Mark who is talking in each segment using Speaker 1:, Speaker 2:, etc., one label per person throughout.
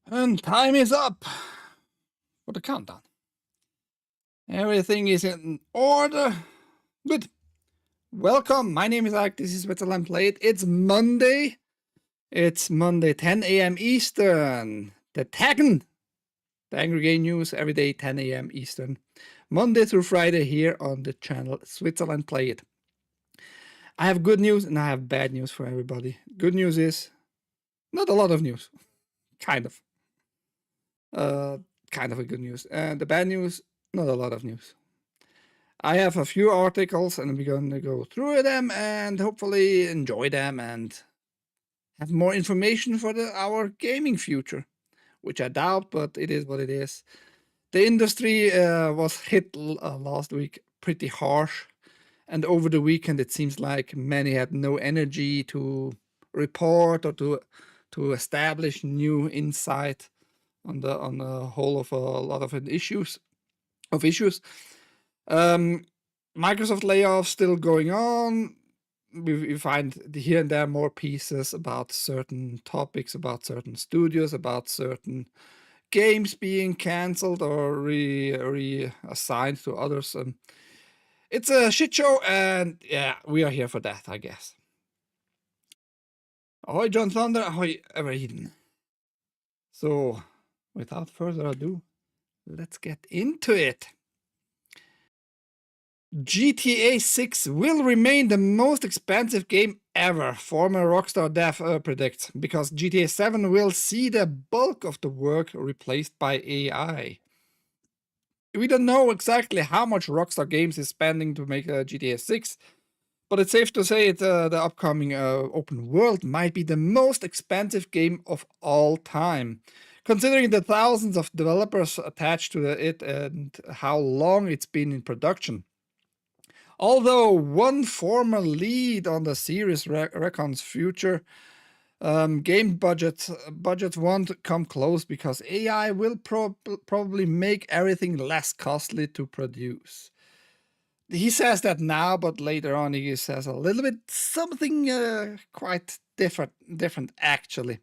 Speaker 1: And time is up for the countdown. Everything is in order. Good. Welcome. My name is Ike. This is Switzerland.playit. It's Monday. It's Monday, 10 a.m. Eastern. The TAGN. The Angry Game News every day, 10 a.m. Eastern. Monday through Friday here on the channel Switzerland.playit. I have good news and I have bad news for everybody. Good news is not a lot of news. Kind of. Kind of a good news. And the bad news, not a lot of news. I have a few articles and we're going to go through them and hopefully enjoy them and have more information for our gaming future, which I doubt, but it is what it is. The industry was hit last week pretty harsh, and over the weekend it seems like many had no energy to report or to establish new insight on the whole of a lot of issues. Microsoft layoffs still going on. We find here and there more pieces about certain topics, about certain studios, about certain games being cancelled or reassigned to others. It's a shit show, and yeah, we are here for that, I guess. Ahoy, John Thunder. Ahoy, Everheeden. So, without further ado, let's get into it. GTA 6 will remain the most expensive game ever, former Rockstar dev predicts, because GTA 7 will see the bulk of the work replaced by AI. We don't know exactly how much Rockstar Games is spending to make GTA 6, but it's safe to say the upcoming open world might be the most expensive game of all time, considering the thousands of developers attached to it and how long it's been in production. Although one former lead on the series reckons future game budgets won't come close because AI will probably make everything less costly to produce. He says that now, but later on he says a little bit something quite different actually.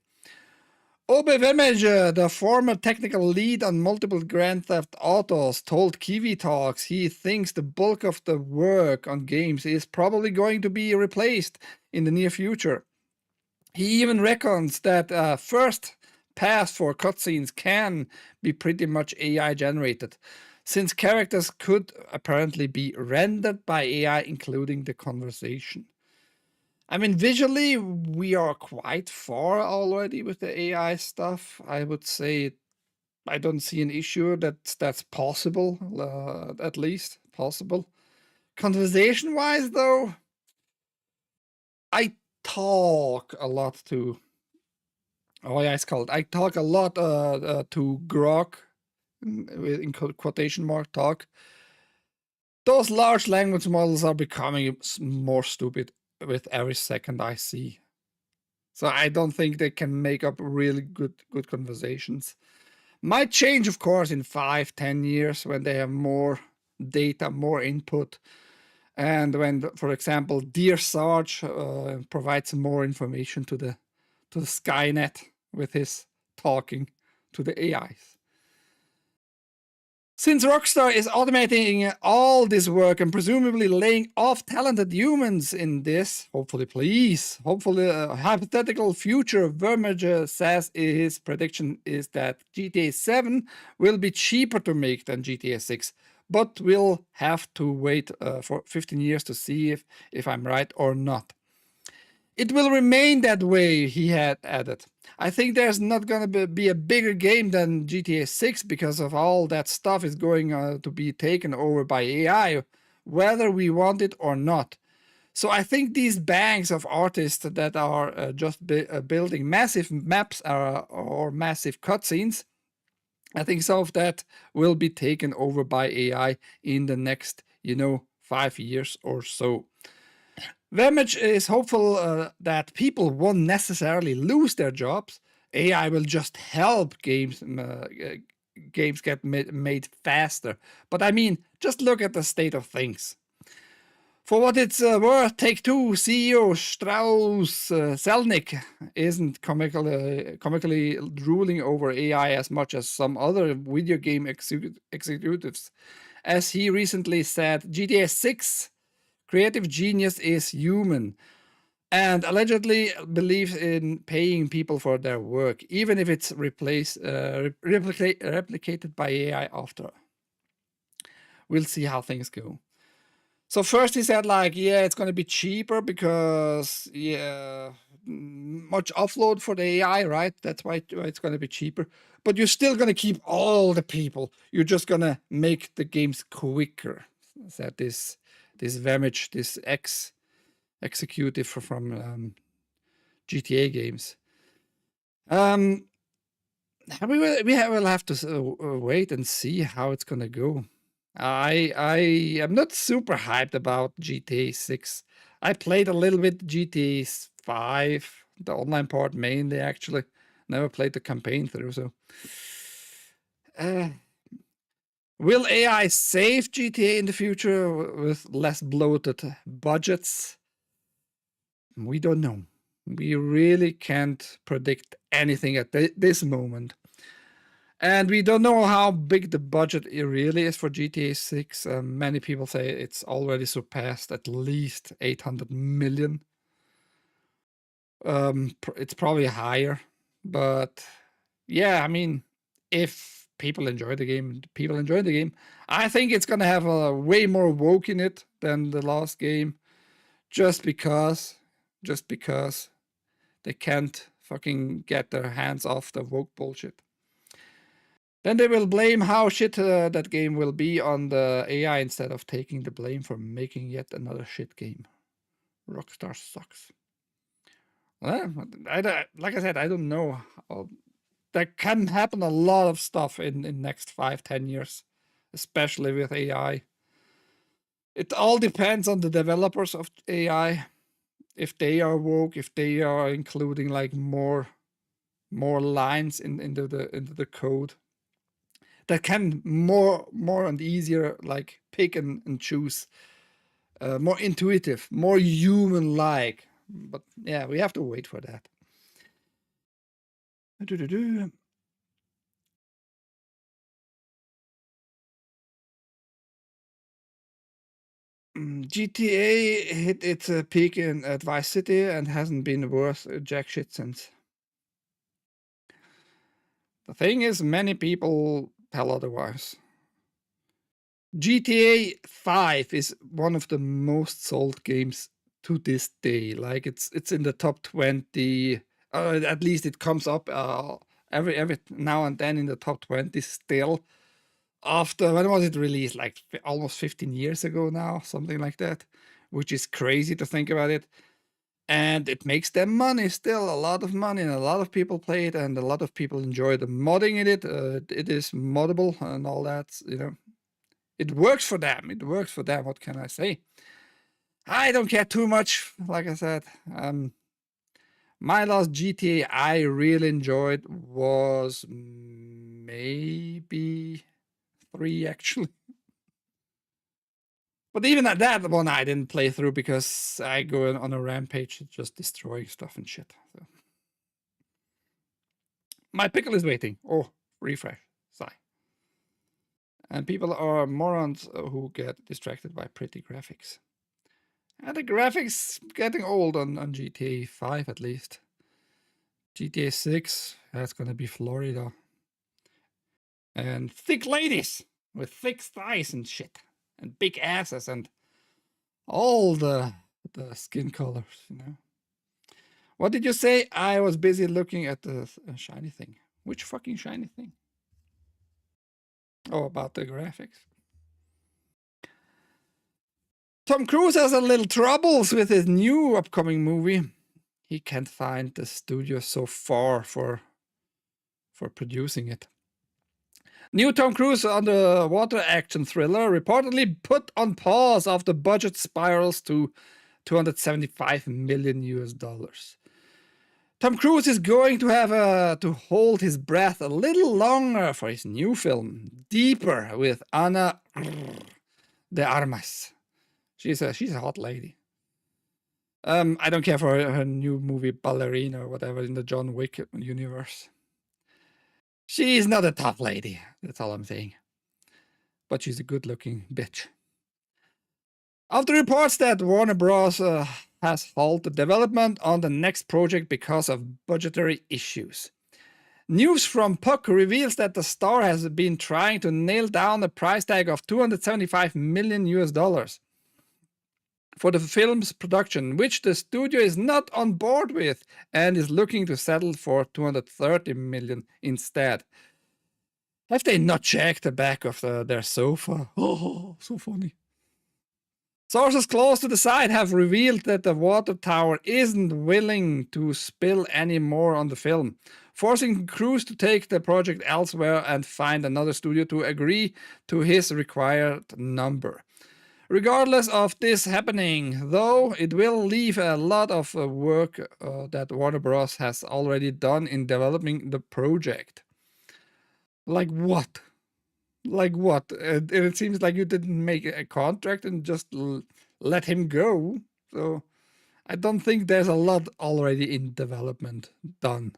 Speaker 1: Obe Wemege, the former technical lead on multiple Grand Theft Autos, told Kiwi Talks he thinks the bulk of the work on games is probably going to be replaced in the near future. He even reckons that first pass for cutscenes can be pretty much AI generated, since characters could apparently be rendered by AI, including the conversation. I mean, visually, we are quite far already with the AI stuff. I would say I don't see an issue that's possible, at least possible. Conversation-wise, though, I talk a lot to... Oh yeah, it's called. I talk a lot to Grok, in quotation mark, talk. Those large language models are becoming more stupid with every second I see. So I don't think they can make up really good conversations. Might change, of course, in 5-10 years when they have more data, more input. And when, for example, Dear Sarge provides more information to the Skynet with his talking to the AIs. Since Rockstar is automating all this work and presumably laying off talented humans in this, hopefully a hypothetical future, Vermeer says his prediction is that GTA 7 will be cheaper to make than GTA 6, but we'll have to wait for 15 years to see if I'm right or not. It will remain that way, he had added. I think there's not going to be a bigger game than GTA 6 because of all that stuff is going to be taken over by AI, whether we want it or not. So I think these banks of artists that are just building massive maps or massive cutscenes, I think some of that will be taken over by AI in the next, 5 years or so. Vermeer is hopeful that people won't necessarily lose their jobs. AI will just help games get made faster. But I mean, just look at the state of things. For what it's worth, Take-Two CEO Strauss Zelnick isn't comically drooling over AI as much as some other video game executives. As he recently said, GTA 6 creative genius is human and allegedly believes in paying people for their work, even if it's replicated by AI after. We'll see how things go. So first he said like, yeah, it's going to be cheaper because, yeah, much offload for the AI, right? That's why it's going to be cheaper. But you're still going to keep all the people. You're just going to make the games quicker. Said this Vemich, this executive from GTA games. We will have to wait and see how it's going to go. I am not super hyped about GTA 6. I played a little bit GTA 5, the online part mainly actually. Never played the campaign through, so. Will AI save GTA in the future with less bloated budgets? We don't know. We really can't predict anything at this moment. And we don't know how big the budget really is for GTA 6. Many people say it's already surpassed at least 800 million. It's probably higher. But yeah, I mean, if people enjoy the game, people enjoy the game. I think it's going to have a way more woke in it than the last game. Just because they can't fucking get their hands off the woke bullshit. Then they will blame how shit that game will be on the AI instead of taking the blame for making yet another shit game. Rockstar sucks. Well, like I said, I don't know. There can happen a lot of stuff in next 5-10 years, especially with AI. It all depends on the developers of AI. If they are woke, if they are including like more lines into the code. That can more and easier like pick and choose, more intuitive, more human-like. But yeah, we have to wait for that. GTA hit its peak at Vice City and hasn't been worth jack shit since. The thing is, many people tell otherwise. GTA 5 is one of the most sold games to this day. Like it's in the top 20. At least it comes up every now and then in the top 20 still. After, when was it released? Like almost 15 years ago now, something like that, which is crazy to think about it. And it makes them money still, a lot of money, and a lot of people play it, and a lot of people enjoy the modding in it. It is moddable and all that, you know. It works for them. It works for them. What can I say? I don't care too much. Like I said, my last GTA I really enjoyed was maybe 3 actually. But even at that one I didn't play through because I go on a rampage just destroying stuff and shit. So. My pickle is waiting. Oh, refresh. Sigh. And people are morons who get distracted by pretty graphics. And the graphics getting old on GTA 5 at least. GTA 6, that's gonna be Florida. And thick ladies with thick thighs and shit. And big asses and all the skin colors, you know. What did you say? I was busy looking at the shiny thing. Which fucking shiny thing? Oh, about the graphics. Tom Cruise has a little troubles with his new upcoming movie. He can't find the studio so far for producing it. New Tom Cruise underwater action thriller reportedly put on pause after budget spirals to $275 million US. Tom Cruise is going to have to hold his breath a little longer for his new film, Deeper, with Ana de Armas. She's a hot lady. I don't care for her new movie Ballerina or whatever in the John Wick universe. She's not a top lady. That's all I'm saying. But she's a good-looking bitch. After reports that Warner Bros. Has halted development on the next project because of budgetary issues. News from Puck reveals that the star has been trying to nail down a price tag of $275 million for the film's production, which the studio is not on board with and is looking to settle for $230 million instead. Have they not checked the back of their sofa? Oh, so funny. Sources close to the site have revealed that the water tower isn't willing to spill any more on the film, forcing crews to take the project elsewhere and find another studio to agree to his required number. Regardless of this happening, though, it will leave a lot of work that Warner Bros. Has already done in developing the project. Like what? Like what? It seems like you didn't make a contract and just let him go. So I don't think there's a lot already in development done.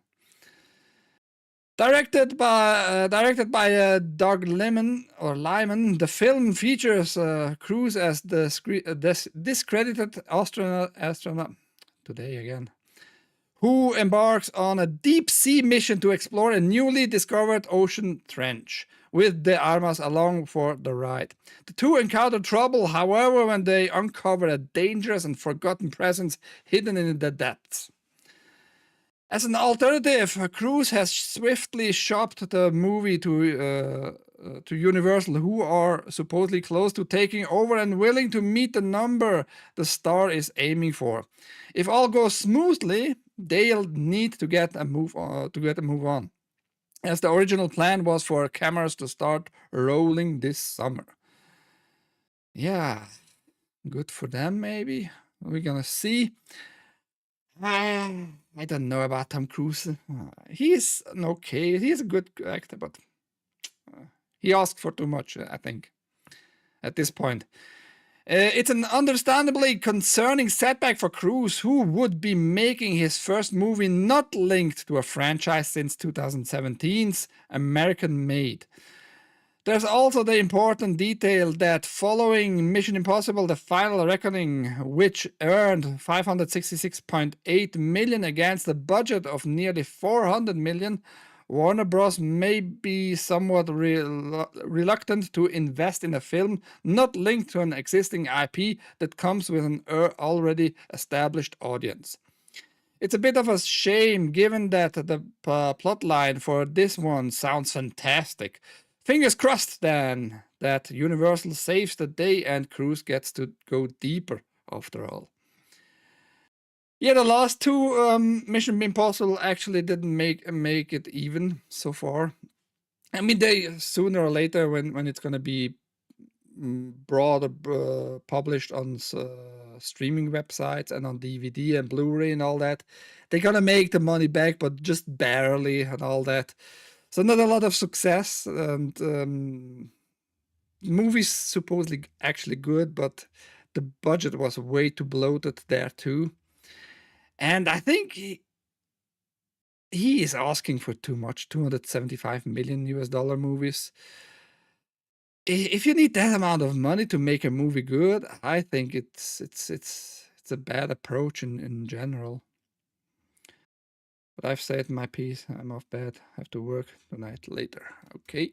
Speaker 1: Directed by Doug Liman, the film features Cruise as the discredited astronaut today again, who embarks on a deep-sea mission to explore a newly discovered ocean trench, with De Armas along for the ride. The two encounter trouble, however, when they uncover a dangerous and forgotten presence hidden in the depths. As an alternative, Cruise has swiftly shopped the movie to Universal, who are supposedly close to taking over and willing to meet the number the star is aiming for. If all goes smoothly, they'll need to get a move on, as the original plan was for cameras to start rolling this summer. Yeah, good for them, maybe. We're gonna see. I don't know about Tom Cruise. He's okay. He's a good actor, but he asked for too much, I think, at this point. It's an understandably concerning setback for Cruise, who would be making his first movie not linked to a franchise since 2017's American Made. There's also the important detail that following Mission Impossible: The Final Reckoning, which earned $566.8 million against a budget of nearly $400 million, Warner Bros. May be somewhat reluctant to invest in a film not linked to an existing IP that comes with an already established audience. It's a bit of a shame, given that the plotline for this one sounds fantastic. Fingers crossed, then, that Universal saves the day and Cruise gets to go deeper after all. Yeah, the last two Mission Impossible actually didn't make it even so far. I mean, they sooner or later, when it's gonna be broader published on streaming websites and on DVD and Blu-ray and all that, they're gonna make the money back, but just barely and all that. So not a lot of success, and movie's supposedly actually good, but the budget was way too bloated there too. And I think he is asking for too much, $275 million movies. If you need that amount of money to make a movie good, I think it's a bad approach in general. But I've said my piece. I'm off bed. I have to work tonight later. Okay.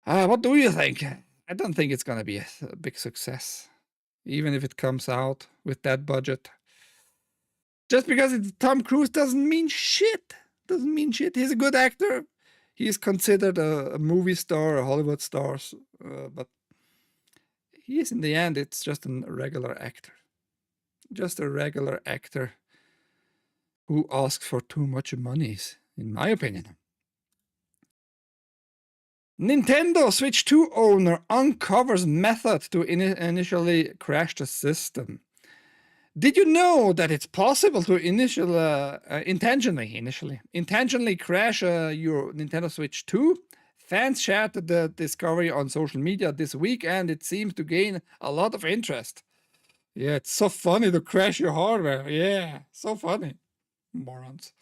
Speaker 1: What do you think? I don't think it's gonna be a big success, even if it comes out with that budget. Just because it's Tom Cruise doesn't mean shit. Doesn't mean shit. He's a good actor. He's considered a movie star, a Hollywood star, but he is, in the end, it's just a regular actor. Just a regular actor who asks for too much money, in my opinion. Nintendo Switch 2 owner uncovers method to initially crash the system. Did you know that it's possible to intentionally crash your Nintendo Switch 2 Fans shared the discovery on social media this week, and it seems to gain a lot of interest. Yeah, it's so funny to crash your hardware. Yeah, so funny. Morons.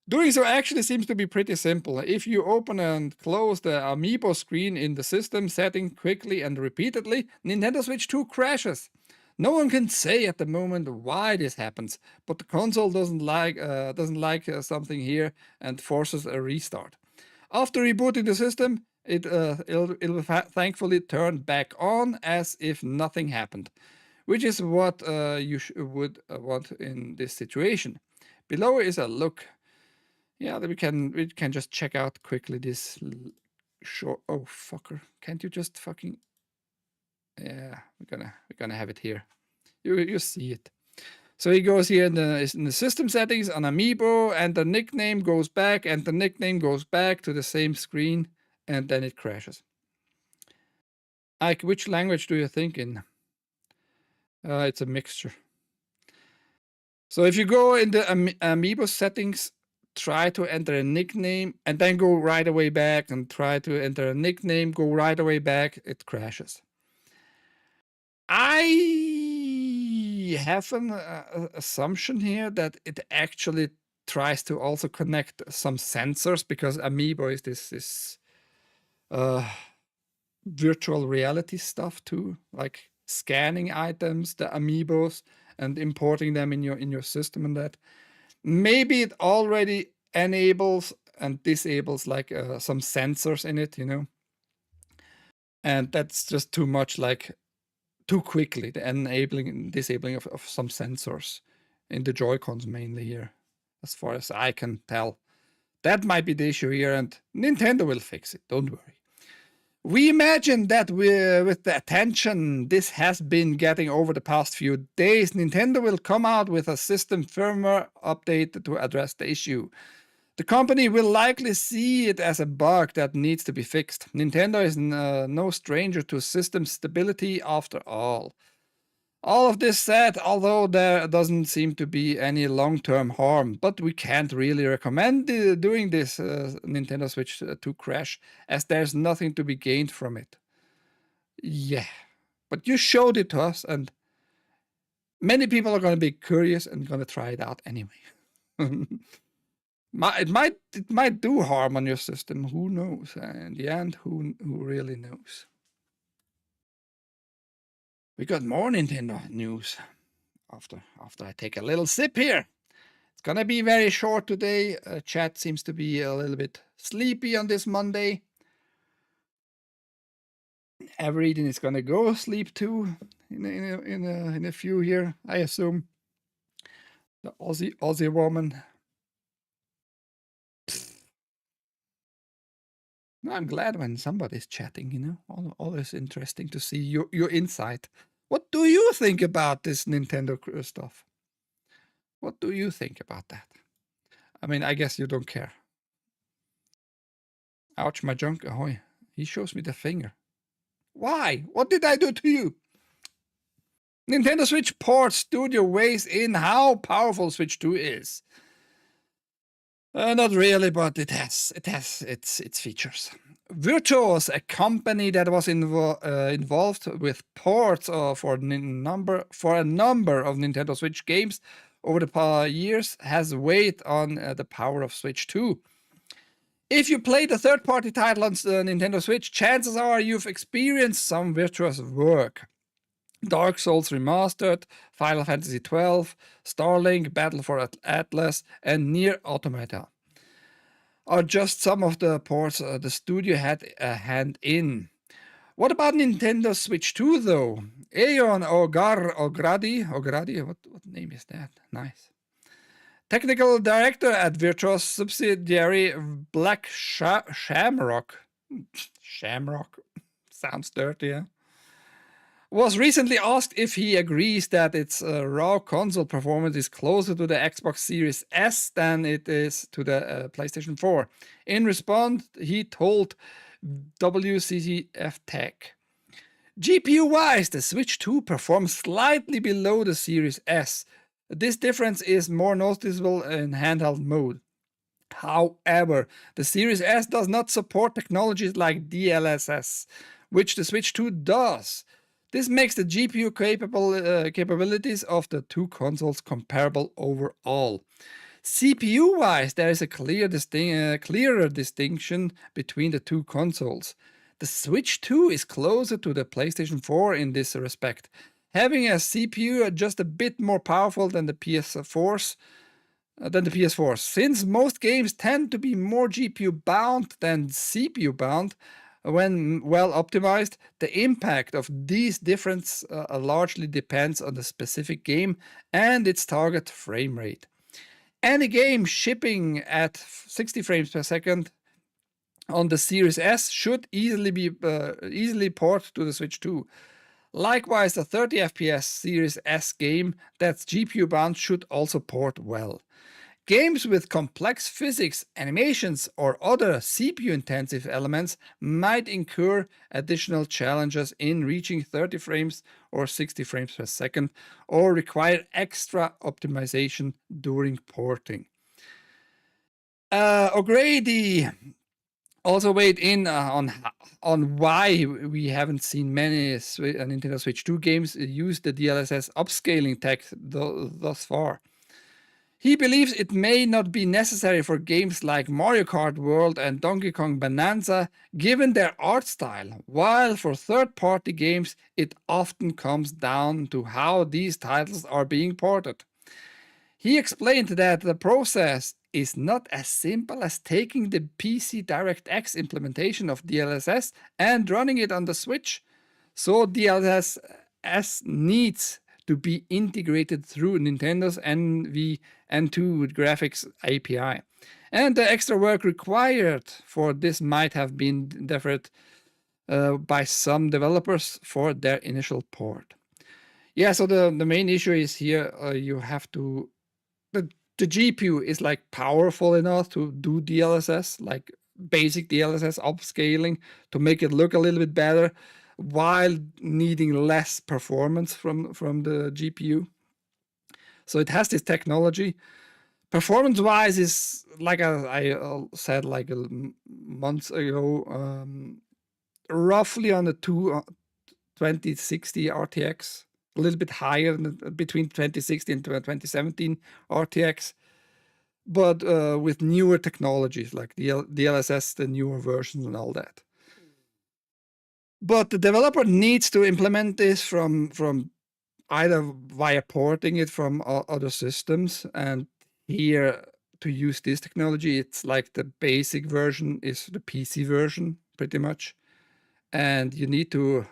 Speaker 1: Doing so actually seems to be pretty simple. If you open and close the Amiibo screen in the system setting quickly and repeatedly, Nintendo Switch 2 crashes. No one can say at the moment why this happens, but the console doesn't like something here and forces a restart. After rebooting the system, it'll thankfully turn back on as if nothing happened, which is what you would want in this situation. Below is a look. Yeah, we can just check out quickly this short. Oh fucker! Can't you just fucking? Yeah, we're gonna have it here. You see it. So he goes here in the system settings on Amiibo, and the nickname goes back, and the nickname goes back to the same screen, and then it crashes. Ike, which language do you think in? It's a mixture. So if you go in the Amiibo settings, try to enter a nickname and then go right away back and try to enter a nickname, go right away back, it crashes. I have an assumption here that it actually tries to also connect some sensors, because Amiibo is this virtual reality stuff too, like scanning items, the Amiibos, and importing them in your system, and that. Maybe it already enables and disables like some sensors in it, and that's just too much, like too quickly, the enabling and disabling of some sensors in the Joy-Cons mainly here, as far as I can tell. That might be the issue here, and Nintendo will fix it, don't worry. We imagine that with the attention this has been getting over the past few days, Nintendo will come out with a system firmware update to address the issue. The company will likely see it as a bug that needs to be fixed. Nintendo is no stranger to system stability after all. All of this said, although there doesn't seem to be any long-term harm, but we can't really recommend doing this Nintendo Switch 2 crash, as there's nothing to be gained from it. Yeah, but you showed it to us, and many people are going to be curious and going to try it out anyway. It might do harm on your system. Who knows? In the end, who really knows? We got more Nintendo news after I take a little sip here. It's gonna be very short today. Chat seems to be a little bit sleepy on this Monday. Everything is gonna go sleep too in a few here, I assume. The Aussie woman. No, I'm glad when somebody's chatting, always interesting to see your insight. What do you think about this Nintendo stuff? What do you think about that? I mean, I guess you don't care. Ouch, my junk, ahoy. He shows me the finger. Why? What did I do to you? Nintendo Switch Port Studio weighs in how powerful Switch 2 is. Not really, but it has its features. Virtuos, a company that was involved with ports for a number of Nintendo Switch games over the years, has weighed on the power of Switch 2. If you play the third-party title on the Nintendo Switch, chances are you've experienced some virtuous work. Dark Souls Remastered, Final Fantasy XII, Starlink, Battle for Atlas, and Nier Automata are just some of the ports the studio had a hand in. What about Nintendo Switch 2 though? Aeon Ogradi, what name is that? Nice. Technical director at Virtuos subsidiary Black Shamrock. Shamrock. Sounds dirty, yeah? Was recently asked if he agrees that its raw console performance is closer to the Xbox Series S than it is to the PlayStation 4. In response, he told WCCF Tech, GPU-wise, the Switch 2 performs slightly below the Series S. This difference is more noticeable in handheld mode. However, the Series S does not support technologies like DLSS, which the Switch 2 does. This makes the GPU capabilities of the two consoles comparable overall. CPU-wise, there is a clearer distinction between the two consoles. The Switch 2 is closer to the PlayStation 4 in this respect, having a CPU just a bit more powerful than the PS4's. Since most games tend to be more GPU bound than CPU bound, when well optimized, the impact of these differences largely depends on the specific game and its target frame rate. Any game shipping at 60 frames per second on the Series S should easily port to the Switch 2. Likewise, the 30 FPS Series S game that's GPU bound should also port well. Games with complex physics, animations, or other CPU-intensive elements might incur additional challenges in reaching 30 frames or 60 frames per second, or require extra optimization during porting. O'Grady also weighed in on why we haven't seen many Nintendo Switch 2 games use the DLSS upscaling tech thus far. He believes it may not be necessary for games like Mario Kart World and Donkey Kong Bonanza, given their art style, while for third-party games it often comes down to how these titles are being ported. He explained that the process is not as simple as taking the PC DirectX implementation of DLSS and running it on the Switch, so DLSS needs to be integrated through Nintendo's NV2 graphics API. And the extra work required for this might have been deferred by some developers for their initial port. Yeah, so the main issue is here you have to... The GPU is like powerful enough to do DLSS, like basic DLSS upscaling to make it look a little bit better, while needing less performance from the GPU. So it has this technology. Performance-wise is, like I said like months ago, roughly on the 2060 RTX, a little bit higher between 2060 and 2017 RTX, but with newer technologies like DLSS, the newer versions and all that. But the developer needs to implement this from either via porting it from other systems, and here to use this technology, it's like the basic version is the PC version pretty much, and you need to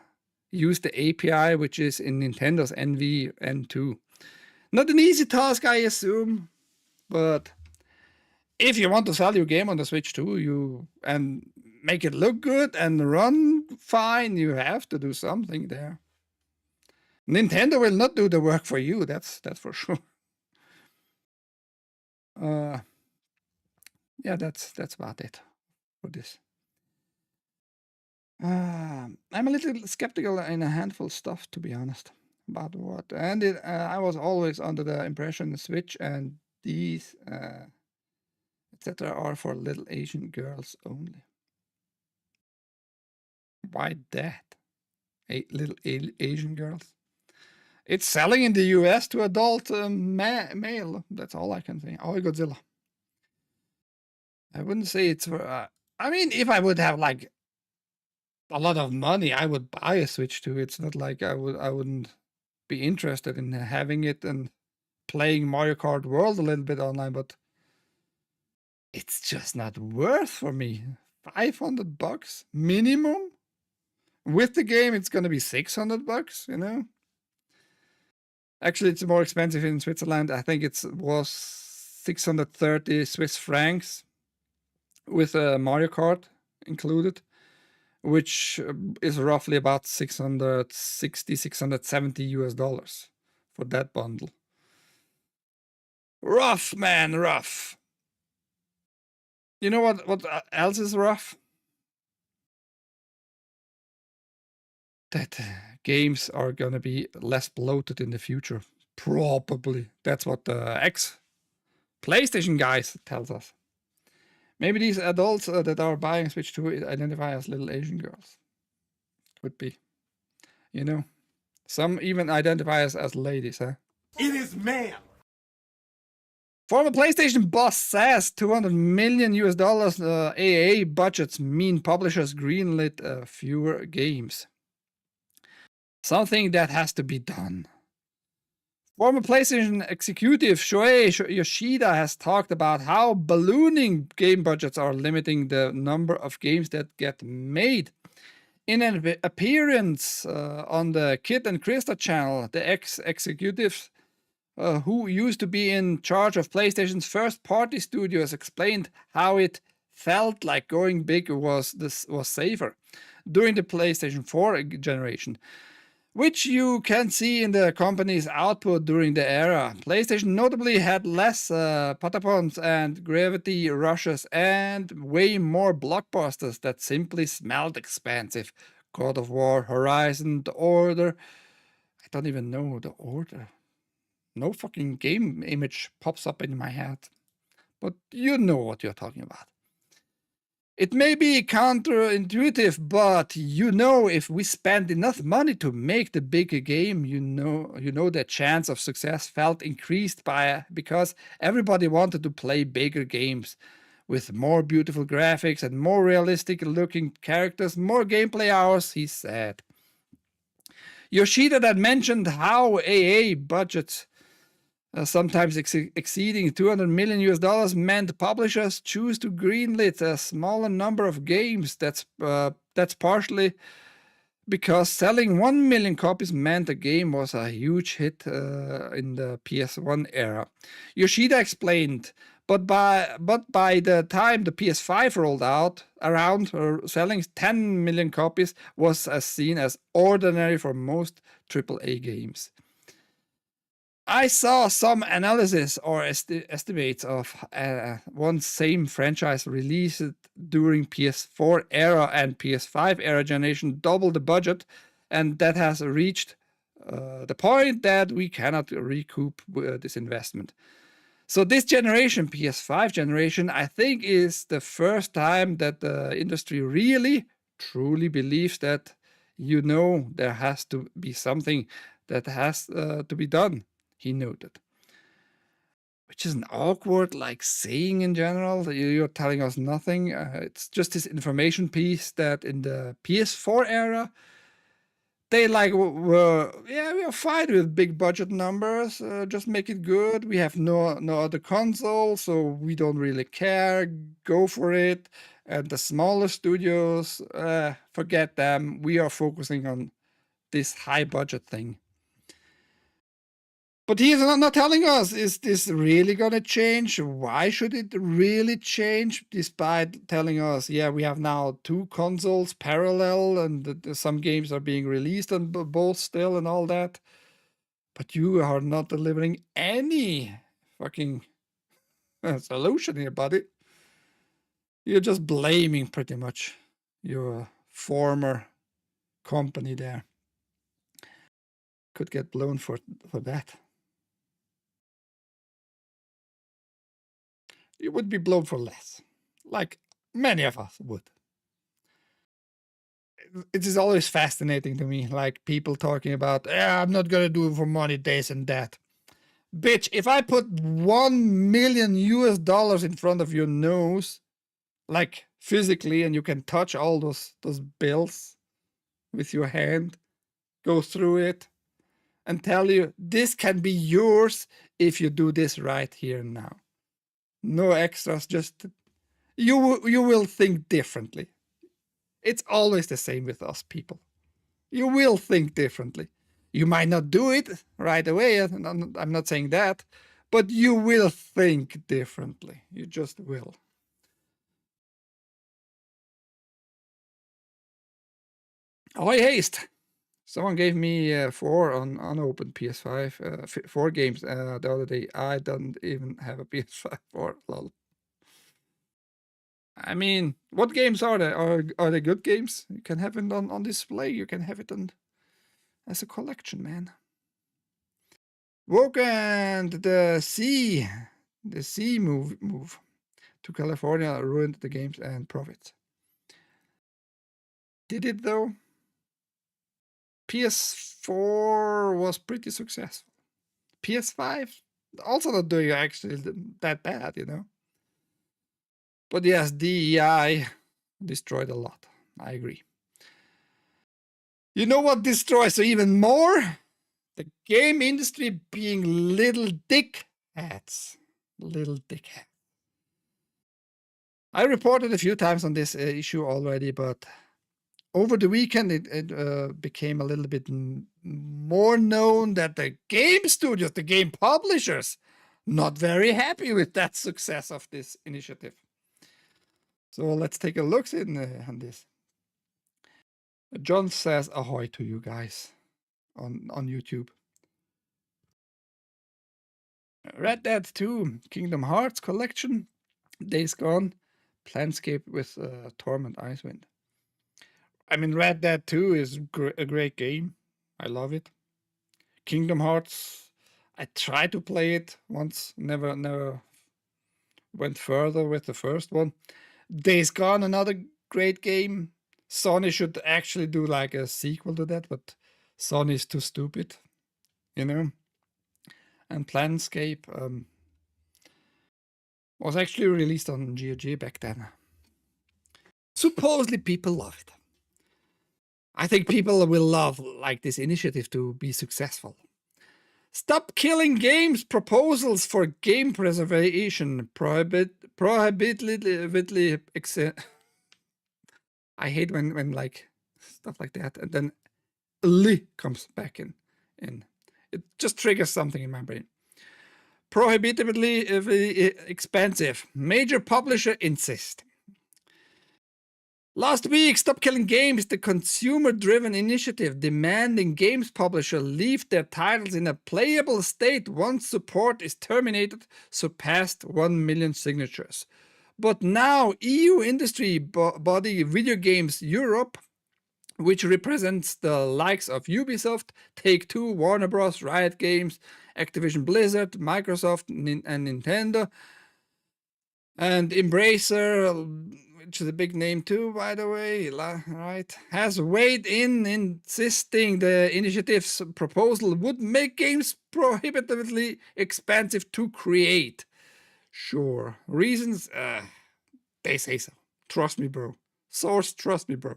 Speaker 1: use the API which is in Nintendo's NV2. Not an easy task, I assume, but if you want to sell your game on the Switch 2 and make it look good and run fine, you have to do something there. Nintendo will not do the work for you, that's for sure. Yeah, that's about it for this. I'm a little skeptical in a handful of stuff, to be honest, about what. And I was always under the impression the Switch and these, etc., are for little Asian girls only. Why that? Little Asian girls? It's selling in the US to adult male. That's all I can say. Oh, Godzilla. I wouldn't say it's for... I mean, if I would have like a lot of money, I would buy a Switch 2. It's not like I wouldn't be interested in having it and playing Mario Kart World a little bit online, but it's just not worth for me. $500 minimum? With the game, it's gonna be $600, you know? Actually, it's more expensive in Switzerland. I think it was 630 Swiss francs with a Mario Kart included, which is roughly about 660, 670 US dollars for that bundle. Rough, man, rough. You know what else is rough? That games are gonna be less bloated in the future. Probably. That's what the PlayStation guys tells us. Maybe these adults that are buying Switch 2 identify as little Asian girls. Could be. You know, some even identify as ladies, huh?
Speaker 2: It is ma'am.
Speaker 1: Former PlayStation boss says 200 million US dollars AA budgets mean publishers greenlit fewer games. Something that has to be done. Former PlayStation executive Shuei Yoshida has talked about how ballooning game budgets are limiting the number of games that get made. In an appearance on the Kid and Krista channel, the ex-executive who used to be in charge of PlayStation's first-party studios explained how it felt like going big was safer during the PlayStation 4 generation, which you can see in the company's output during the era. PlayStation notably had less patapons and gravity rushes and way more blockbusters that simply smelled expensive. God of War, Horizon, The Order. I don't even know The Order. No fucking game image pops up in my head. But you know what you're talking about. It may be counterintuitive, but you know, if we spend enough money to make the bigger game, you know the chance of success felt increased because everybody wanted to play bigger games with more beautiful graphics and more realistic looking characters, more gameplay hours, he said. Yoshida then mentioned how AA budgets sometimes exceeding 200 million US dollars meant publishers choose to greenlit a smaller number of games. That's partially because selling 1 million copies meant a game was a huge hit in the PS1 era. Yoshida explained, but by the time the PS5 rolled out, selling 10 million copies was seen as ordinary for most AAA games. I saw some analysis or estimates of one same franchise released during PS4 era and PS5 era generation double the budget, and that has reached the point that we cannot recoup this investment. So this generation, PS5 generation, I think is the first time that the industry really, truly believes that, there has to be something that has to be done, he noted. Which is an awkward, saying in general. You're telling us nothing. It's just this information piece that in the PS4 era, they we are fine with big budget numbers. Just make it good. We have no other console, so we don't really care. Go for it. And the smaller studios, forget them. We are focusing on this high budget thing. But he's not telling us, is this really going to change? Why should it really change? Despite telling us, yeah, we have now 2 consoles parallel and some games are being released on both still and all that. But you are not delivering any fucking solution here, buddy. You're just blaming pretty much your former company there. Could get blown for that. You would be blown for less, like many of us would. It is always fascinating to me, like people talking about, I'm not gonna do it for money, this and that. Bitch, if I put 1 million US dollars in front of your nose, like physically, and you can touch all those bills with your hand, go through it, and tell you this can be yours if you do this right here and now. No extras, just you will think differently. It's always the same with us people. You will think differently. You might not do it right away, I'm not saying that, but you will think differently. You just will. Oh, haste. Someone gave me 4 on unopened PS5, 4 games the other day. I don't even have a PS5 for lol. I mean, what games are they? Are they good games? You can have it on display. You can have it as a collection, man. Woken the sea move. to California ruined the games and profits. Did it though? PS4 was pretty successful. PS5 also not doing actually that bad, you know. But yes, DEI destroyed a lot. I agree. You know what destroys even more? The game industry being little dickheads. Little dickheads. I reported a few times on this issue already, but over the weekend it became a little bit more known that the game studios, the game publishers, not very happy with that success of this initiative. So let's take a look on this. John says ahoy to you guys on YouTube. Red Dead 2, Kingdom Hearts Collection, Days Gone, Planscape with Torment Icewind. I mean, Red Dead 2 is a great game. I love it. Kingdom Hearts, I tried to play it once, never went further with the first one. Days Gone, another great game. Sony should actually do like a sequel to that, but Sony is too stupid, you know. And Planscape was actually released on UrhG back then. Supposedly people love it. I think people will love like this initiative to be successful. Stop Killing Games proposals for game preservation prohibitively. I hate when like stuff like that and then li comes back in. It just triggers something in my brain. Prohibitively expensive. Major publisher insist. Last week, Stop Killing Games, the consumer-driven initiative demanding games publishers leave their titles in a playable state once support is terminated, surpassed 1 million signatures. But now, EU industry body Videogames Europe, which represents the likes of Ubisoft, Take-Two, Warner Bros., Riot Games, Activision Blizzard, Microsoft, and Nintendo, and Embracer, which is a big name too, by the way, right, has weighed in, insisting the initiative's proposal would make games prohibitively expensive to create. Sure. Reasons? They say so. Trust me, bro. Source, trust me, bro.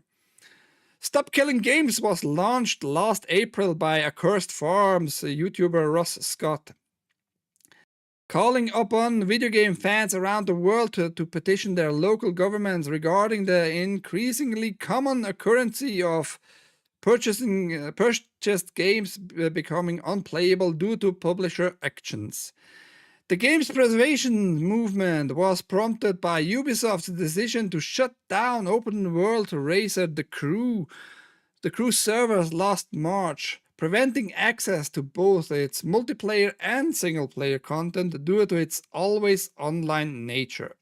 Speaker 1: Stop Killing Games was launched last April by Accursed Farms YouTuber Ross Scott, calling upon video game fans around the world to petition their local governments regarding the increasingly common occurrence of purchased games becoming unplayable due to publisher actions. The games preservation movement was prompted by Ubisoft's decision to shut down open world racer The Crew servers last March, preventing access to both its multiplayer and single-player content due to its always online nature.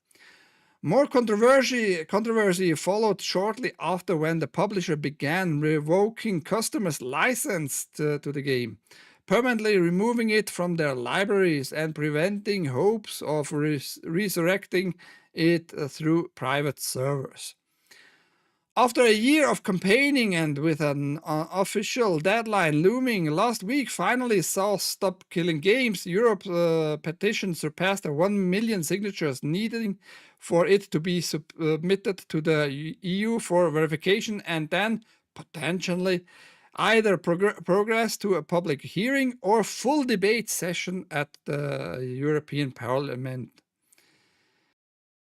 Speaker 1: More controversy followed shortly after when the publisher began revoking customers' license to the game, permanently removing it from their libraries and preventing hopes of resurrecting it through private servers. After a year of campaigning and with an official deadline looming, last week finally saw Stop Killing Games Europe's petition surpass the 1 million signatures needed for it to be submitted to the EU for verification and then potentially either progress to a public hearing or full debate session at the European Parliament.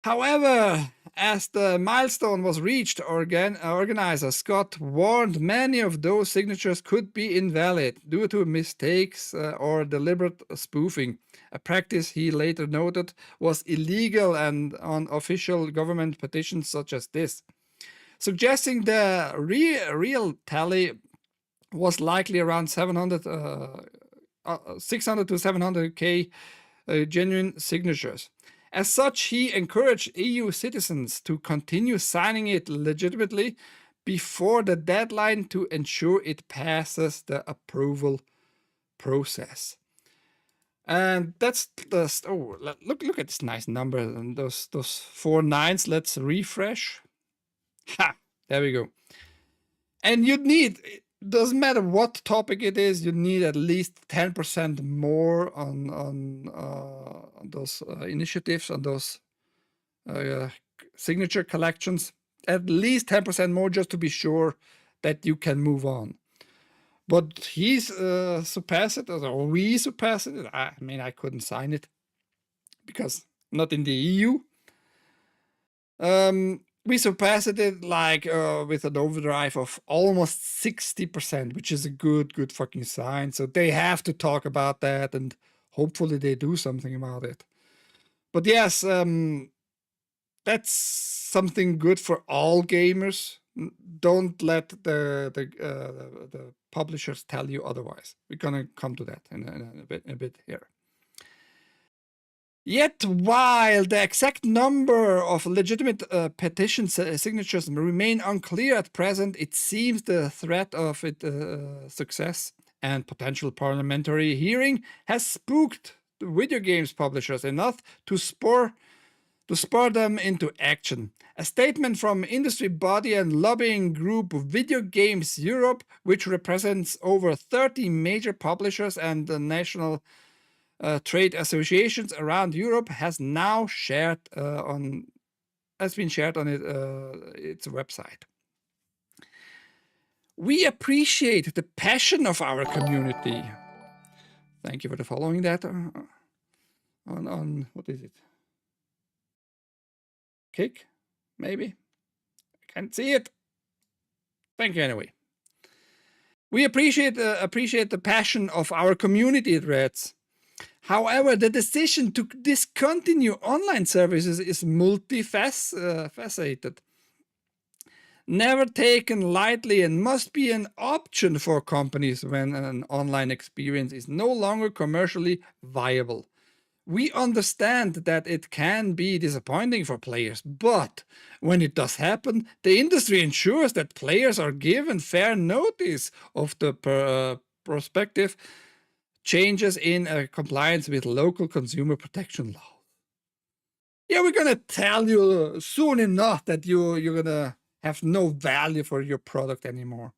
Speaker 1: However, as the milestone was reached, organizer Scott warned many of those signatures could be invalid due to mistakes or deliberate spoofing, a practice he later noted was illegal and on official government petitions such as this, suggesting the real tally was likely around 600 to 700k genuine signatures. As such, he encouraged EU citizens to continue signing it legitimately before the deadline to ensure it passes the approval process. And that's the look at this nice number and those 4 nines. Let's refresh. Ha! There we go. And you'd need, it doesn't matter what topic it is, you need at least 10% more on those initiatives, on those signature collections. At least 10% more just to be sure that you can move on. But he's surpassed it, or we surpassed it. I mean, I couldn't sign it because not in the EU. We surpassed it like with an overdrive of almost 60%, which is a good fucking sign. So they have to talk about that, and hopefully they do something about it. But yes, that's something good for all gamers. Don't let the publishers tell you otherwise. We're gonna come to that in a bit here. Yet, while the exact number of legitimate petition signatures remain unclear at present, it seems the threat of its success and potential parliamentary hearing has spooked the video games publishers enough to spur them into action. A statement from industry body and lobbying group Videogames Europe, which represents over 30 major publishers and the national trade associations around Europe, has now shared been shared on its website. We appreciate the passion of our community. Thank you for the following that on what is it? Kick, maybe. I can't see it. Thank you anyway. We appreciate the passion of our community, it reads. However, the decision to discontinue online services is multifaceted, never taken lightly, and must be an option for companies when an online experience is no longer commercially viable. We understand that it can be disappointing for players, but when it does happen, the industry ensures that players are given fair notice of the prospective changes in compliance with local consumer protection law. Yeah, we're gonna tell you soon enough that you're gonna have no value for your product anymore.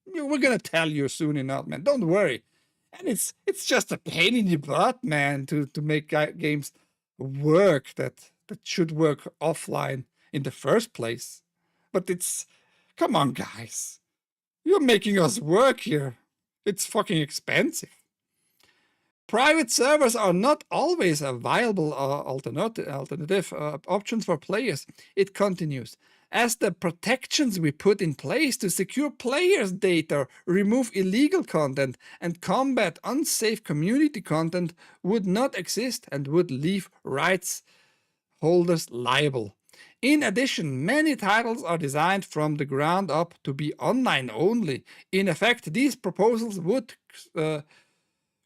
Speaker 1: We're gonna tell you soon enough, man. Don't worry. And it's just a pain in the butt, man, to make games work that should work offline in the first place. But come on, guys. You're making us work here. It's fucking expensive. Private servers are not always a viable alternative options for players. It continues. As the protections we put in place to secure players' data, remove illegal content, and combat unsafe community content would not exist and would leave rights holders liable. In addition, many titles are designed from the ground up to be online only. In effect, these proposals would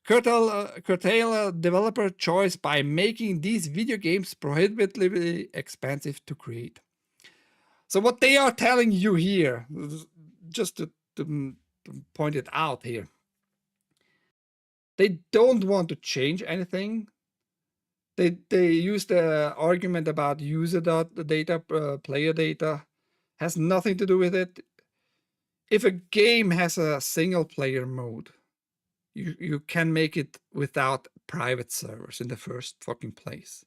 Speaker 1: curtail developer choice by making these video games prohibitively expensive to create. So what they are telling you here, just to point it out here, they don't want to change anything. They use the argument about user data, player data, has nothing to do with it. If a game has a single player mode, you can make it without private servers in the first fucking place.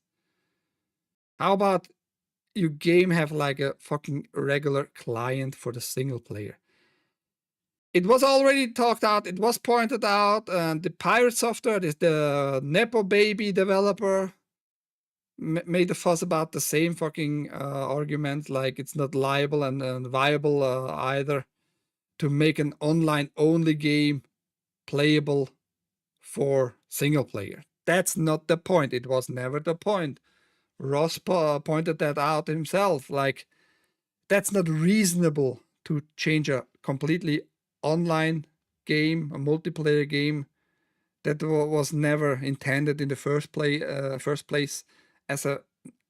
Speaker 1: How about your game have like a fucking regular client for the single player? It was already talked out, it was pointed out, and the Pirate Software is the Nepo baby developer made a fuss about the same fucking argument, like it's not liable and viable either to make an online only game playable for single player. That's not the point. It was never the point. Ross pointed that out himself. Like, that's not reasonable to change a completely online game, a multiplayer game that was never intended in the first place as a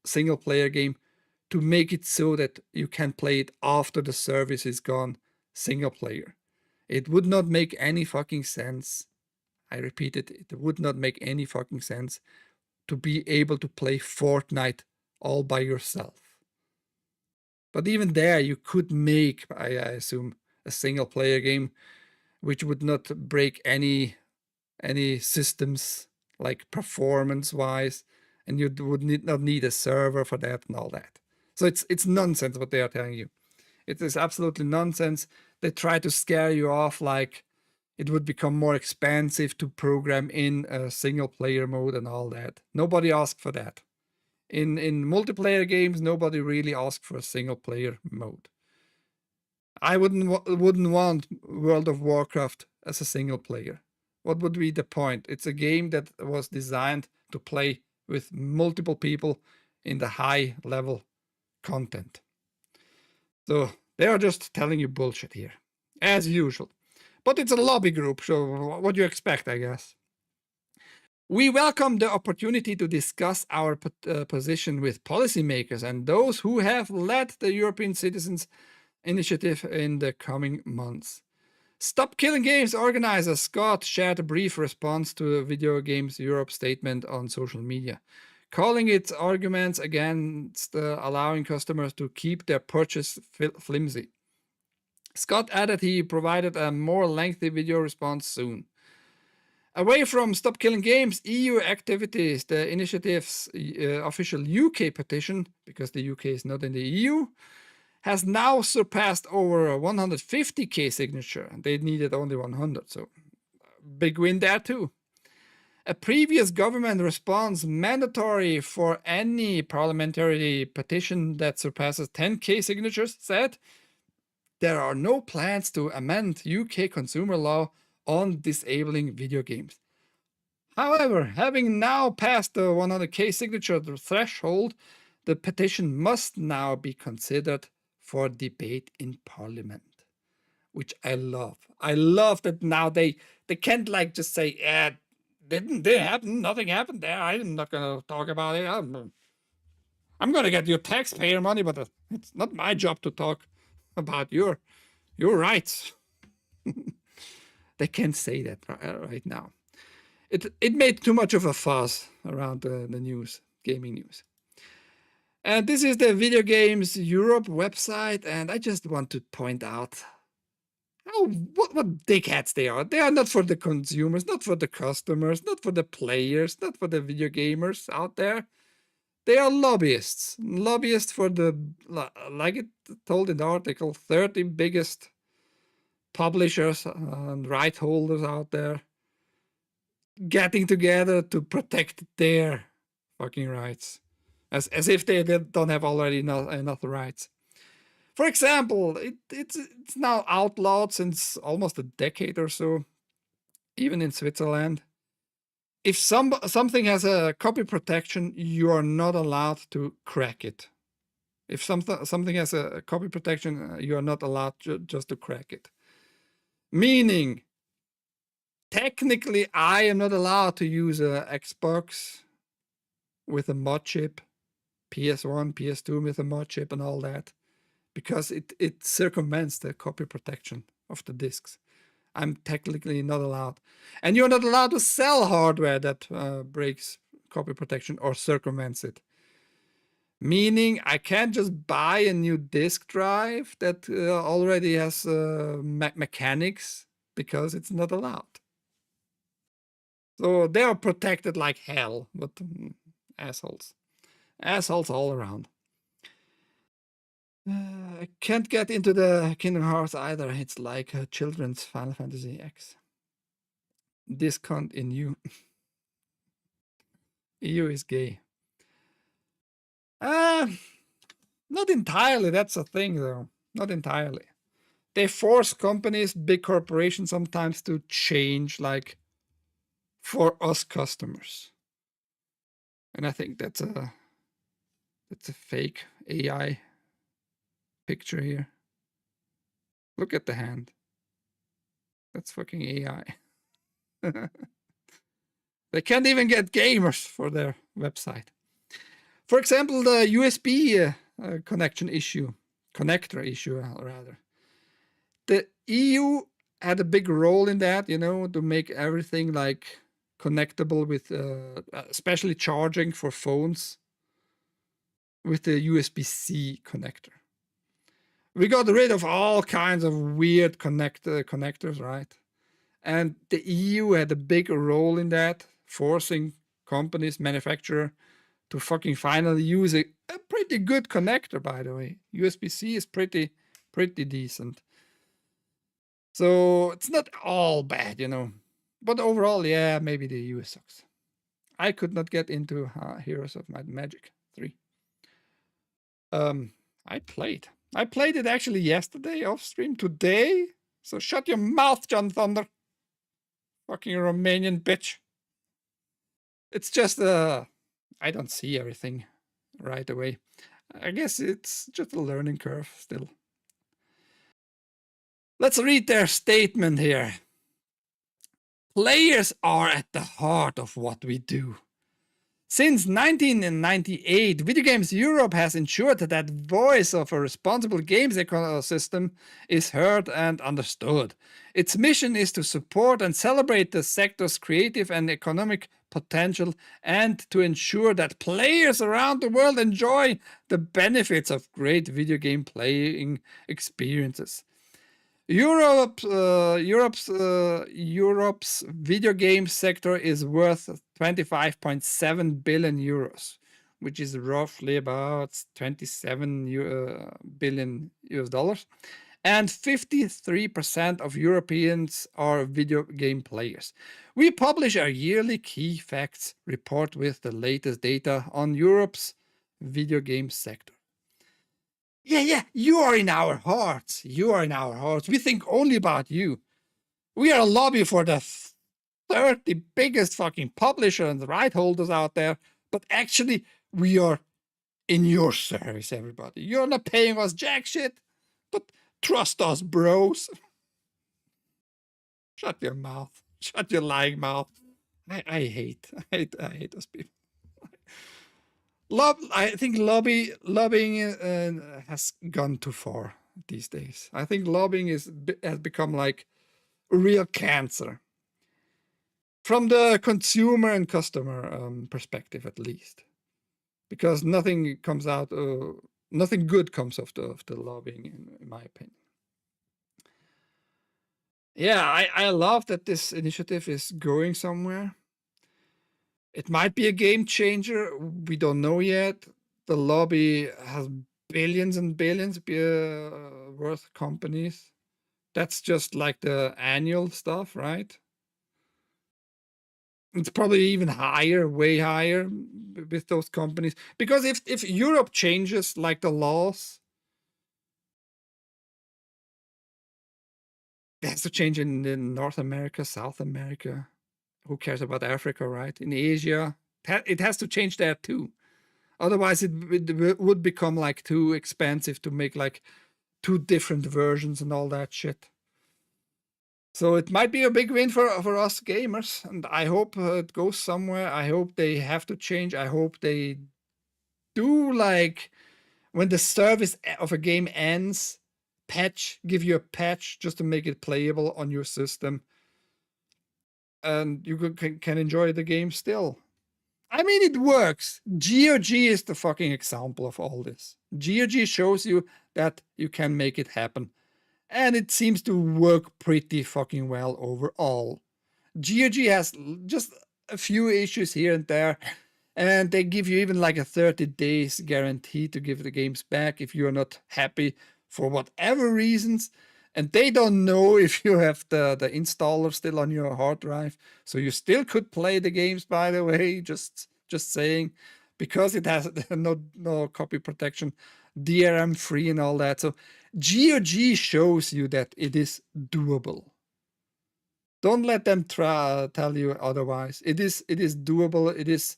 Speaker 1: single player game, to make it so that you can play it after the service is gone single player. It would not make any fucking sense I repeat it, it would not make any fucking sense to be able to play Fortnite all by yourself. But even there, you could make, I assume, a single player game which would not break any systems, like performance wise, and you would not need a server for that and all that. So it's nonsense what they are telling you. It is absolutely nonsense. They try to scare you off like it would become more expensive to program in a single player mode and all that. Nobody asked for that. In multiplayer games, nobody really asked for a single player mode. I wouldn't want World of Warcraft as a single player. What would be the point? It's a game that was designed to play with multiple people in the high level content. So they are just telling you bullshit here, as usual. But it's a lobby group, so what do you expect, I guess? We welcome the opportunity to discuss our position with policymakers and those who have led the European Citizens Initiative in the coming months. Stop Killing Games organizer Scott shared a brief response to videogames Europe statement on social media, calling its arguments against allowing customers to keep their purchase flimsy. Scott added he provided a more lengthy video response soon. Away from Stop Killing Games, EU activities, the initiative's official UK petition, because the UK is not in the EU, has now surpassed over 150k signature. They needed only 100, so big win there too. A previous government response mandatory for any parliamentary petition that surpasses 10k signatures said there are no plans to amend UK consumer law on disabling video games. However, having now passed the 100k signature threshold, the petition must now be considered for debate in Parliament, which I love. I love that now they can't like just say, "Yeah, didn't happen? Nothing happened there. I'm not gonna talk about it. I'm gonna get your taxpayer money, but it's not my job to talk about your rights." They can't say that right now. It made too much of a fuss around the news, gaming news. And this is the Videogames Europe website, and I just want to point out what dickheads they are. They are not for the consumers, not for the customers, not for the players, not for the video gamers out there. They are lobbyists. Lobbyists for the, like it told in the article, 30 biggest publishers and right holders out there getting together to protect their fucking rights. As if they don't have already enough rights. For example, it's now outlawed since almost a decade or so, even in Switzerland. If something has a copy protection, you are not allowed to crack it. If something has a copy protection, you are not allowed just to crack it. Meaning, technically, I am not allowed to use an Xbox with a mod chip, PS1, PS2 with a mod chip and all that, because it circumvents the copy protection of the discs. I'm technically not allowed. And you're not allowed to sell hardware that breaks copy protection or circumvents it. Meaning I can't just buy a new disk drive that already has mechanics, because it's not allowed. So they are protected like hell, but assholes. Assholes all around. I can't get into the Kingdom Hearts either. It's like a children's Final Fantasy X. Discount in EU. EU is gay. Not entirely. That's a thing, though. Not entirely. They force companies, big corporations sometimes to change, like, for us customers. And I think that's a fake AI picture here. Look at the hand. That's fucking AI. They can't even get gamers for their website. For example, the USB connector issue, rather. The EU had a big role in that, you know, to make everything like connectable with, especially charging for phones with the USB-C connector. We got rid of all kinds of weird connectors, right? And the EU had a big role in that, forcing companies, manufacturer, to fucking finally use a pretty good connector, by the way. USB-C is pretty decent. So it's not all bad, you know. But overall, yeah, maybe the EU sucks. I could not get into Heroes of Might and Magic 3. I played it actually yesterday off stream. Today, so shut your mouth, John Thunder. Fucking Romanian bitch. It's just I don't see everything right away. I guess it's just a learning curve still. Let's read their statement here. Players are at the heart of what we do. Since 1998, Videogames Europe has ensured that voice of a responsible games ecosystem is heard and understood. Its mission is to support and celebrate the sector's creative and economic potential and to ensure that players around the world enjoy the benefits of great video game playing experiences. Europe's video game sector is worth 25.7 billion euros, which is roughly about 27 billion US dollars. And 53% of Europeans are video game players. We publish our yearly key facts report with the latest data on Europe's video game sector. Yeah, you are in our hearts. You are in our hearts. We think only about you. We are a lobby for the 30 biggest fucking publishers and right holders out there, but actually, we are in your service, everybody. You're not paying us jack shit, but trust us, bros. Shut your mouth. Shut your lying mouth. I hate those people. I think lobbying has gone too far these days. I think lobbying has become like a real cancer from the consumer and customer perspective, at least, because nothing comes out, nothing good comes of the lobbying, in my opinion. Yeah, I love that this initiative is going somewhere. It might be a game changer. We don't know yet. The lobby has billions and billions worth companies. That's just like the annual stuff, right? It's probably even higher, way higher with those companies. Because if Europe changes like the laws, it has to change in North America, South America. Who cares about Africa, right? In Asia, it has to change there too. Otherwise, it would become like too expensive to make like two different versions and all that shit. So it might be a big win for us gamers, and I hope it goes somewhere. I hope they have to change. I hope they do, like, when the service of a game ends, give you a patch just to make it playable on your system, and you can enjoy the game still. I mean, it works. GeoG is the fucking example of all this. GeoG shows you that you can make it happen. And it seems to work pretty fucking well overall. GeoG has just a few issues here and there. And they give you even like a 30 days guarantee to give the games back if you're not happy for whatever reasons. And they don't know if you have the installer still on your hard drive. So you still could play the games, by the way, just saying, because it has no copy protection, DRM free and all that. So GeoG shows you that it is doable. Don't let them tell you otherwise. It is doable. It is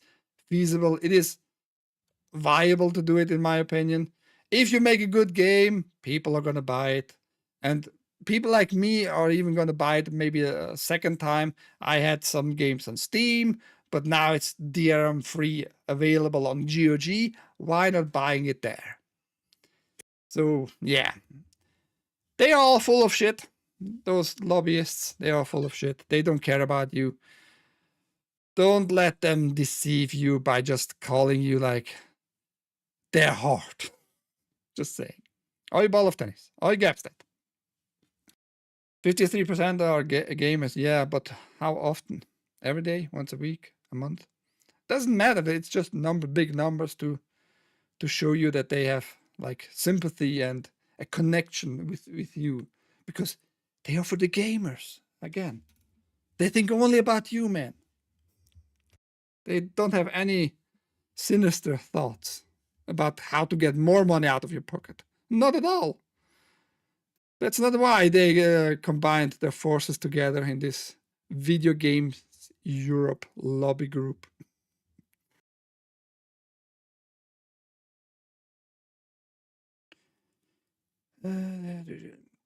Speaker 1: feasible. It is viable to do it, in my opinion. If you make a good game, people are going to buy it. And people like me are even going to buy it maybe a second time. I had some games on Steam, but now it's DRM free, available on GeoG. Why not buying it there? So, yeah. They are all full of shit. Those lobbyists, they are full of shit. They don't care about you. Don't let them deceive you by just calling you like their heart. Just saying. Oj, ball of tennis. Oj, Gapstat. 53% are gamers. Yeah, but how often? Every day? Once a week? A month? Doesn't matter. It's just big numbers to show you that they have like sympathy and a connection with you, because they are for the gamers. Again, they think only about you, man. They don't have any sinister thoughts about how to get more money out of your pocket. Not at all. That's not why they combined their forces together in this Video Games Europe lobby group.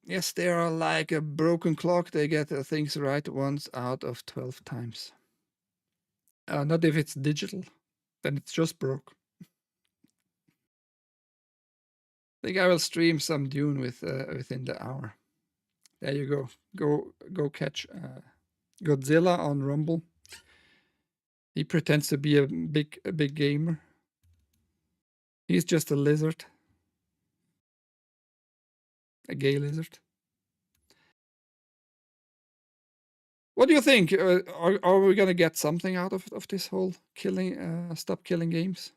Speaker 1: Yes, they are like a broken clock. They get things right once out of 12 times. Not if it's digital, then it's just broke. I think I will stream some Dune within the hour. There you go. Go catch Godzilla on Rumble. He pretends to be a big gamer. He's just a lizard. A gay lizard. What do you think? Are we gonna get something out of this whole killing? Stop killing games.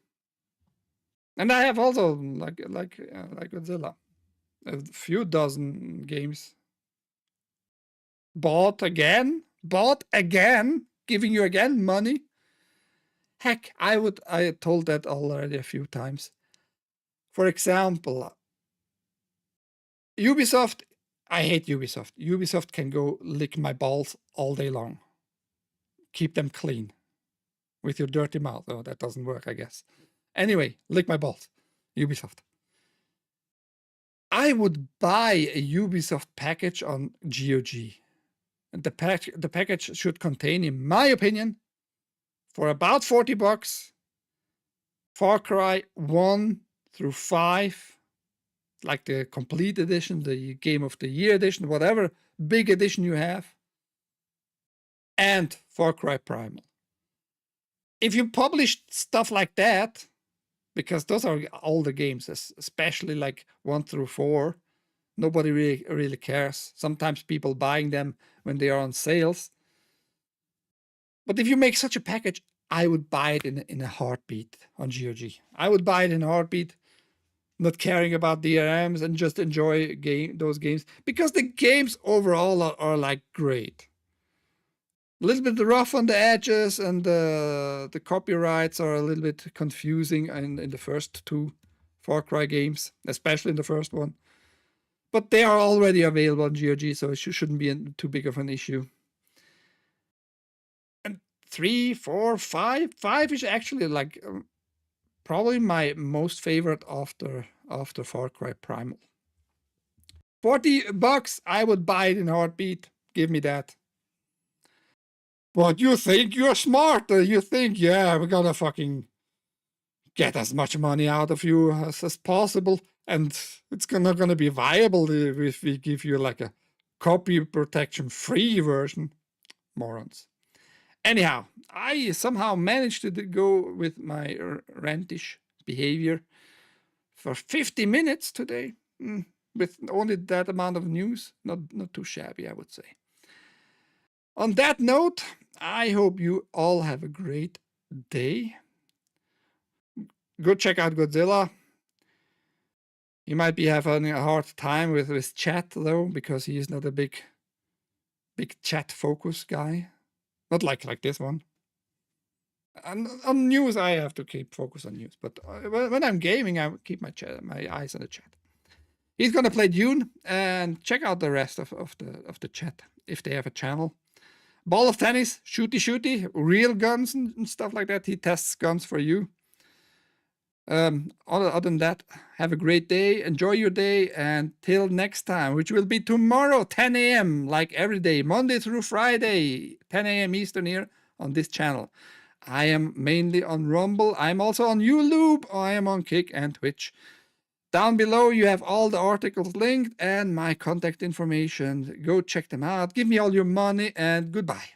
Speaker 1: And I have also like Godzilla, a few dozen games. Bought again, giving you again money. Heck, I told that already a few times. For example, Ubisoft. I hate Ubisoft. Ubisoft can go lick my balls all day long. Keep them clean with your dirty mouth. Oh, that doesn't work, I guess. Anyway, lick my balls, Ubisoft. I would buy a Ubisoft package on GOG. And the package should contain, in my opinion, for about $40, Far Cry 1 through 5, like the complete edition, the Game of the Year edition, whatever big edition you have, and Far Cry Primal. If you publish stuff like that, because those are older games, especially like 1 through 4, nobody really cares. Sometimes people buying them when they are on sales. But if you make such a package, I would buy it in a heartbeat on GOG. I would buy it in a heartbeat, not caring about DRMs, and just enjoy those games, because the games overall are like great. A little bit rough on the edges, and the copyrights are a little bit confusing in the first 2 Far Cry games, especially in the first one. But they are already available on GOG, so it shouldn't be too big of an issue. And 3, 4, 5 is actually like probably my most favorite after Far Cry Primal. $40, I would buy it in a heartbeat. Give me that. But you think you're smart. You think, yeah, we're gonna fucking get as much money out of you as possible, and it's not gonna be viable if we give you like a copy protection free version. Morons. Anyhow, I somehow managed to go with my rantish behavior for 50 minutes today, with only that amount of news. Not too shabby, I would say. On that note, I hope you all have a great day. Go check out Godzilla. You might be having a hard time with chat though, because he is not a big chat focus guy. Not like this one. And on news, I have to keep focus on news. But when I'm gaming, I keep my eyes on the chat. He's gonna play Dune, and check out the rest of the chat if they have a channel. Ball of tennis, shooty, real guns and stuff like that. He tests guns for you. Other than that, have a great day. Enjoy your day, and till next time, which will be tomorrow, 10 a.m. like every day, Monday through Friday, 10 a.m. Eastern here on this channel. I am mainly on Rumble. I'm also on YouTube. I am on Kick and Twitch. Down below, you have all the articles linked and my contact information. Go check them out. Give me all your money and goodbye.